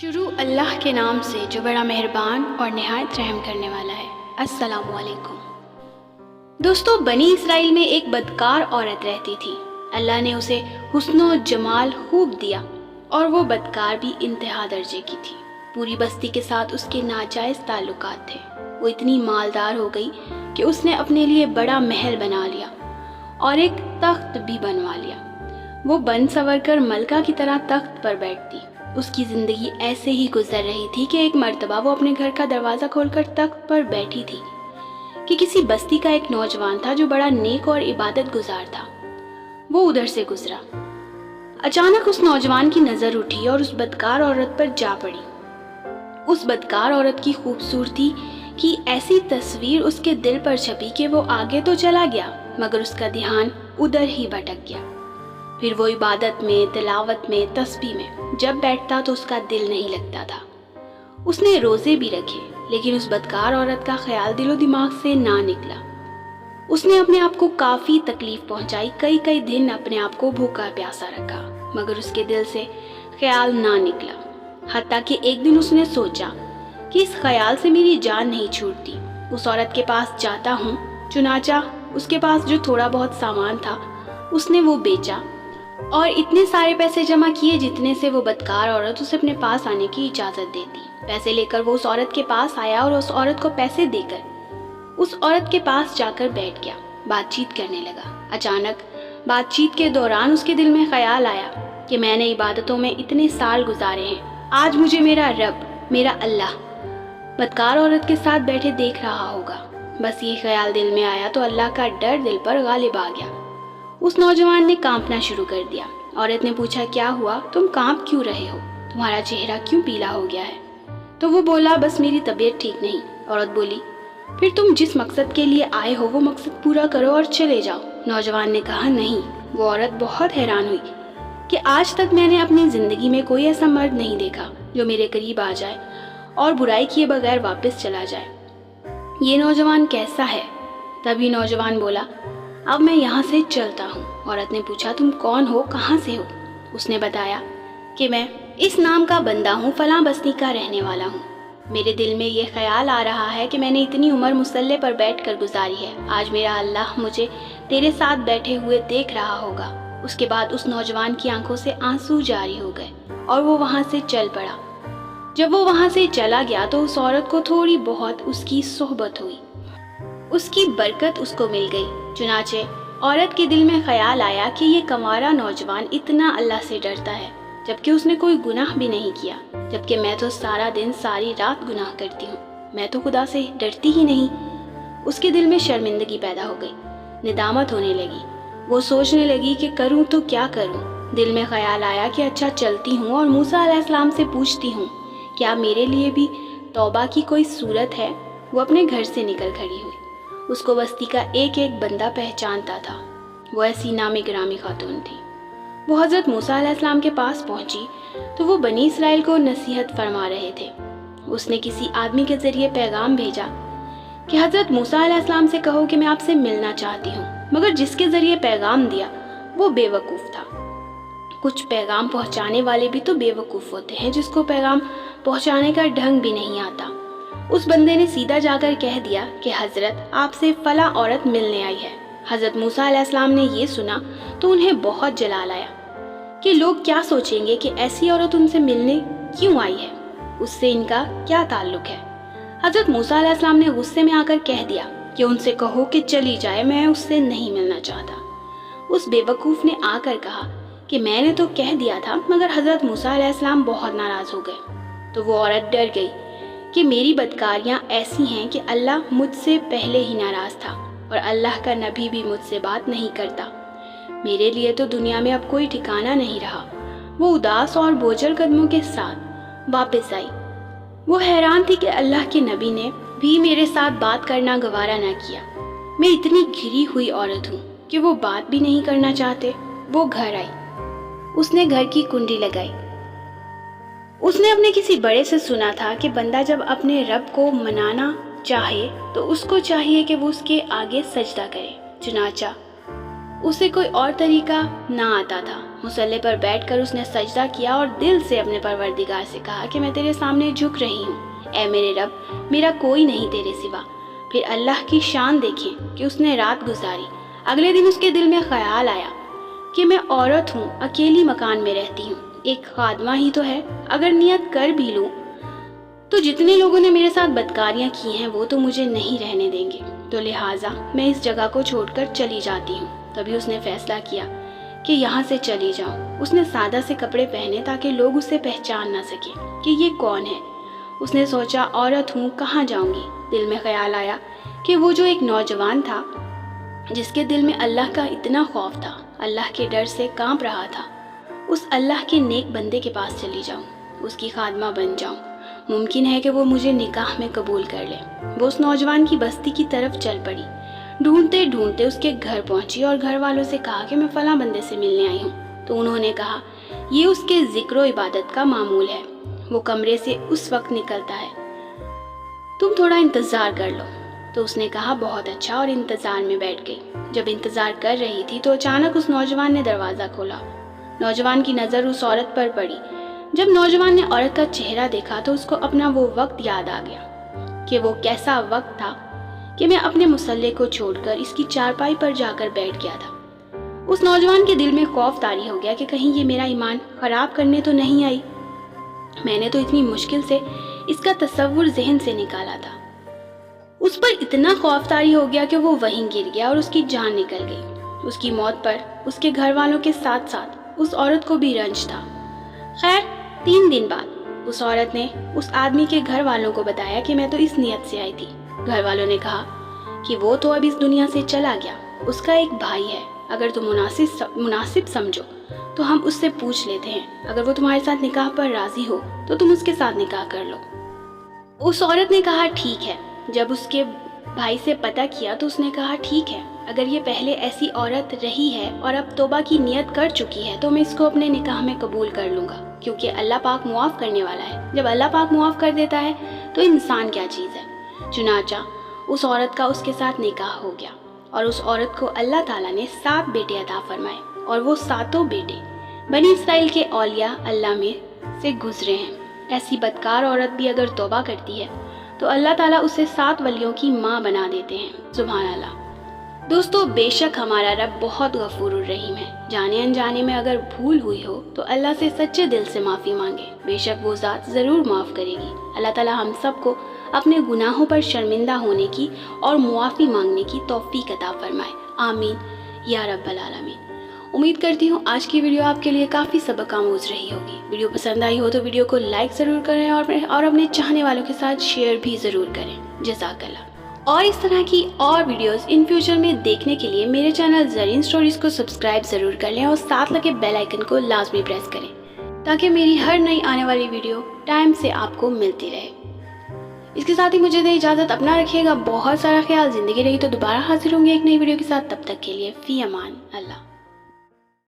شروع اللہ کے نام سے جو بڑا مہربان اور نہایت رحم کرنے والا ہے۔ السلام علیکم دوستو، بنی اسرائیل میں ایک بدکار عورت رہتی تھی۔ اللہ نے اسے حسن و جمال خوب دیا اور وہ بدکار بھی انتہا درجے کی تھی۔ پوری بستی کے ساتھ اس کے ناجائز تعلقات تھے۔ وہ اتنی مالدار ہو گئی کہ اس نے اپنے لیے بڑا محل بنا لیا اور ایک تخت بھی بنوا لیا۔ وہ بن سنور کر ملکہ کی طرح تخت پر بیٹھتی۔ اس کی زندگی ایسے ہی گزر رہی تھی کہ ایک مرتبہ وہ اپنے گھر کا دروازہ کھول کر تخت پر بیٹھی تھی کہ کسی بستی کا ایک نوجوان تھا جو بڑا نیک اور عبادت گزار تھا۔ وہ ادھر سے گزرا۔ اچانک اس نوجوان کی نظر اٹھی اور اس بدکار عورت پر جا پڑی۔ اس بدکار عورت کی خوبصورتی کی ایسی تصویر اس کے دل پر چھپی کہ وہ آگے تو چلا گیا مگر اس کا دھیان ادھر ہی بھٹک گیا۔ پھر وہ عبادت میں، تلاوت میں، تسبیح میں جب بیٹھتا تو اس کا دل نہیں لگتا تھا۔ اس نے روزے بھی رکھے لیکن اس بدکار عورت کا خیال دل و دماغ سے نہ نکلا۔ اس نے اپنے آپ کو کافی تکلیف پہنچائی، کئی دن اپنے آپ کو بھوکا پیاسا رکھا مگر اس کے دل سے خیال نہ نکلا۔ حتیٰ کہ ایک دن اس نے سوچا کہ اس خیال سے میری جان نہیں چھوٹتی، اس عورت کے پاس جاتا ہوں۔ چنانچہ اس کے پاس جو تھوڑا بہت سامان تھا اس نے وہ بیچا اور اتنے سارے پیسے جمع کیے جتنے سے وہ بدکار عورت اسے اپنے پاس آنے کی اجازت دیتی۔ پیسے لے کر وہ اس عورت کے پاس آیا اور اس عورت کو پیسے دے کر اس عورت کے پاس جا کر بیٹھ گیا، بات چیت کرنے لگا۔ اچانک بات چیت کے دوران اس کے دل میں خیال آیا کہ میں نے عبادتوں میں اتنے سال گزارے ہیں، آج مجھے میرا رب، میرا اللہ بدکار عورت کے ساتھ بیٹھے دیکھ رہا ہوگا۔ بس یہ خیال دل میں آیا تو اللہ کا ڈر دل پر غالب آ گیا۔ اس نوجوان نے کانپنا شروع کر دیا۔ عورت نے پوچھا، کیا ہوا؟ تم کانپ کیوں رہے ہو؟ تمہارا چہرہ کیوں پیلا ہو گیا ہے؟ تو وہ بولا، بس میری طبیعت ٹھیک نہیں۔ عورت بولی، پھر تم جس مقصد کے لیے آئے ہو وہ مقصد پورا کرو اور چلے جاؤ۔ نوجوان نے کہا، نہیں۔ وہ عورت بہت حیران ہوئی کہ آج تک میں نے اپنی زندگی میں کوئی ایسا مرد نہیں دیکھا جو میرے قریب آ جائے اور برائی کیے بغیر واپس چلا جائے۔ یہ نوجوان کیسا ہے؟ تبھی نوجوان بولا، اب میں یہاں سے چلتا ہوں۔ عورت نے پوچھا، تم کون ہو، کہاں سے ہو؟ اس نے بتایا کہ میں اس نام کا بندہ ہوں، فلاں بستی کا رہنے والا ہوں۔ میرے دل میں یہ خیال آ رہا ہے کہ میں نے اتنی عمر مصلے پر بیٹھ کر گزاری ہے، آج میرا اللہ مجھے تیرے ساتھ بیٹھے ہوئے دیکھ رہا ہوگا۔ اس کے بعد اس نوجوان کی آنکھوں سے آنسو جاری ہو گئے اور وہ وہاں سے چل پڑا۔ جب وہ وہاں سے چلا گیا تو اس عورت کو تھوڑی بہت اس کی صحبت ہوئی، اس کی برکت اس کو مل گئی۔ چنانچہ عورت کے دل میں خیال آیا کہ یہ کنوارا نوجوان اتنا اللہ سے ڈرتا ہے جبکہ اس نے کوئی گناہ بھی نہیں کیا، جبکہ میں تو سارا دن ساری رات گناہ کرتی ہوں، میں تو خدا سے ڈرتی ہی نہیں۔ اس کے دل میں شرمندگی پیدا ہو گئی، ندامت ہونے لگی۔ وہ سوچنے لگی کہ کروں تو کیا کروں۔ دل میں خیال آیا کہ اچھا چلتی ہوں اور موسیٰ علیہ السلام سے پوچھتی ہوں کیا میرے لیے بھی توبہ کی کوئی صورت ہے۔ وہ اپنے گھر سے نکل کھڑی ہوئی۔ اس کو بستی کا ایک بندہ پہچانتا تھا۔ وہ ایسی نامی گرامی خاتون تھی۔ وہ حضرت موسیٰ علیہ السلام کے پاس پہنچی تو وہ بنی اسرائیل کو نصیحت فرما رہے تھے۔ اس نے کسی آدمی کے ذریعے پیغام بھیجا کہ حضرت موسیٰ علیہ السلام سے کہو کہ میں آپ سے ملنا چاہتی ہوں، مگر جس کے ذریعے پیغام دیا وہ بے وقوف تھا۔ کچھ پیغام پہنچانے والے بھی تو بے وقوف ہوتے ہیں، جس کو پیغام پہنچانے کا ڈھنگ بھی نہیں آتا۔ اس بندے نے سیدھا جا کر کہہ دیا کہ حضرت آپ سے فلاں عورت ملنے آئی ہے۔ حضرت موسیٰ علیہ السلام نے یہ سنا تو انہیں بہت جلال آیا کہ لوگ کیا سوچیں گے کہ ایسی عورت ان سے ملنے کیوں آئی ہے، اس سے ان کا کیا تعلق ہے۔ حضرت موسیٰ علیہ السلام نے غصے میں آ کر کہہ دیا کہ ان سے کہو کہ چلی جائے، میں اس سے نہیں ملنا چاہتا۔ اس بے وقوف نے آ کر کہا کہ میں نے تو کہہ دیا تھا، مگر حضرت موسیٰ علیہ السلام بہت ناراض ہو گئے۔ تو وہ عورت ڈر گئی کہ میری بدکاریاں ایسی ہیں کہ اللہ مجھ سے پہلے ہی ناراض تھا اور اللہ کا نبی بھی مجھ سے بات نہیں کرتا، میرے لیے تو دنیا میں اب کوئی ٹھکانہ نہیں رہا۔ وہ اداس اور بوجھل قدموں کے ساتھ واپس آئی۔ وہ حیران تھی کہ اللہ کے نبی نے بھی میرے ساتھ بات کرنا گوارا نہ کیا۔ میں اتنی گھری ہوئی عورت ہوں کہ وہ بات بھی نہیں کرنا چاہتے۔ وہ گھر آئی، اس نے گھر کی کنڈی لگائی۔ اس نے اپنے کسی بڑے سے سنا تھا کہ بندہ جب اپنے رب کو منانا چاہے تو اس کو چاہیے کہ وہ اس کے آگے سجدہ کرے۔ چنانچہ اسے کوئی اور طریقہ نہ آتا تھا مصلی پر بیٹھ کر اس نے سجدہ کیا اور دل سے اپنے پروردگار سے کہا کہ میں تیرے سامنے جھک رہی ہوں، اے میرے رب، میرا کوئی نہیں تیرے سوا۔ پھر اللہ کی شان دیکھیں کہ اس نے رات گزاری۔ اگلے دن اس کے دل میں خیال آیا کہ میں عورت ہوں، اکیلی مکان میں رہتی ہوں، ایک خادمہ ہی تو ہے، اگر نیت کر بھی لوں تو جتنے لوگوں نے میرے ساتھ بدکاریاں کی ہیں وہ تو مجھے نہیں رہنے دیں گے، تو لہٰذا میں اس جگہ کو چھوڑ کر چلی جاتی ہوں۔ تبھی اس نے فیصلہ کیا کہ یہاں سے چلی جاؤں۔ اس نے سادہ سے کپڑے پہنے تاکہ لوگ اسے پہچان نہ سکیں کہ یہ کون ہے۔ اس نے سوچا عورت ہوں، کہاں جاؤں گی؟ دل میں خیال آیا کہ وہ جو ایک نوجوان تھا جس کے دل میں اللہ کا اتنا خوف تھا، اللہ کے ڈر سے کانپ رہا تھا، اس اللہ کے نیک بندے کے پاس چلی جاؤں، اس کی خادمہ بن جاؤں، ممکن ہے کہ وہ مجھے نکاح میں قبول کر لے۔ وہ اس نوجوان کی بستی کی طرف چل پڑی، ڈھونڈتے ڈھونڈتے اس کے گھر پہنچی اور گھر والوں سے کہا کہ میں فلاں بندے سے ملنے آئی ہوں۔ تو انہوں نے کہا یہ اس کے ذکر و عبادت کا معمول ہے، وہ کمرے سے اس وقت نکلتا ہے، تم تھوڑا انتظار کر لو۔ تو اس نے کہا بہت اچھا، اور انتظار میں بیٹھ گئی۔ جب انتظار کر رہی تھی تو اچانک اس نوجوان نے دروازہ کھولا۔ نوجوان کی نظر اس عورت پر پڑی۔ جب نوجوان نے عورت کا چہرہ دیکھا تو اس کو اپنا وہ وقت یاد آ گیا کہ وہ کیسا وقت تھا کہ میں اپنے مصلی کو چھوڑ کر اس کی چارپائی پر جا کر بیٹھ گیا تھا۔ اس نوجوان کے دل میں خوف طاری ہو گیا کہ کہیں یہ میرا ایمان خراب کرنے تو نہیں آئی۔ میں نے تو اتنی مشکل سے اس کا تصور ذہن سے نکالا تھا۔ اس پر اتنا خوف طاری ہو گیا کہ وہ وہیں گر گیا اور اس کی جان نکل گئی۔ اس کی موت پر اس کے گھر والوں کے ساتھ ساتھ اس عورت کو بھی رنج تھا۔ خیر 3 دن بعد اس عورت نے اس آدمی کے گھر والوں کو بتایا کہ میں تو اس نیت سے آئی تھی۔ گھر والوں نے کہا کہ وہ تو اب اس دنیا سے چلا گیا، اس کا ایک بھائی ہے، اگر تم مناسب سمجھو تو ہم اس سے پوچھ لیتے ہیں، اگر وہ تمہارے ساتھ نکاح پر راضی ہو تو تم اس کے ساتھ نکاح کر لو۔ اس عورت نے کہا ٹھیک ہے۔ جب اس کے بھائی سے پتہ کیا تو اس نے کہا ٹھیک ہے، اگر یہ پہلے ایسی عورت رہی ہے اور اب توبہ کی نیت کر چکی ہے تو میں اس کو اپنے نکاح میں قبول کر لوں گا، کیونکہ اللہ پاک معاف کرنے والا ہے۔ جب اللہ پاک معاف کر دیتا ہے تو انسان کیا چیز ہے۔ چنانچہ اس عورت کا اس کے ساتھ نکاح ہو گیا، اور اس عورت کو اللہ تعالیٰ نے 7 بیٹے عطا فرمائے، اور وہ 7 بیٹے بنی اسرائیل کے اولیاء اللہ میں سے گزرے ہیں۔ ایسی بدکار عورت بھی اگر توبہ کرتی ہے تو اللہ تعالیٰ اسے 7 ولیوں کی ماں بنا دیتے ہیں۔ سبحان اللہ۔ دوستو، بے شک ہمارا رب بہت غفور الرحیم ہے۔ جانے انجانے میں اگر بھول ہوئی ہو تو اللہ سے سچے دل سے معافی مانگے، بے شک وہ ذات ضرور معاف کرے گی۔ اللہ تعالیٰ ہم سب کو اپنے گناہوں پر شرمندہ ہونے کی اور معافی مانگنے کی توفیق عطا فرمائے، آمین یا رب العالمین۔ امید کرتی ہوں آج کی ویڈیو آپ کے لیے کافی سبق آموز رہی ہوگی۔ ویڈیو پسند آئی ہو تو ویڈیو کو لائک ضرور کریں اور اپنے چاہنے والوں کے ساتھ شیئر بھی ضرور کریں۔ جزاک اللہ۔ اور اس طرح کی اور ویڈیوز ان فیوچر میں دیکھنے کے لیے میرے چینل زرین سٹوریز کو سبسکرائب ضرور کر لیں اور ساتھ لگے بیل آئیکن کو لازمی پریس کریں تاکہ میری ہر نئی آنے والی ویڈیو ٹائم سے آپ کو ملتی رہے۔ اس کے ساتھ ہی مجھے دے اجازت، اپنا رکھیے گا بہت سارا خیال۔ زندگی رہی تو دوبارہ حاضر ہوں گے ایک نئی ویڈیو کے ساتھ، تب تک کے لیے فی امان اللہ۔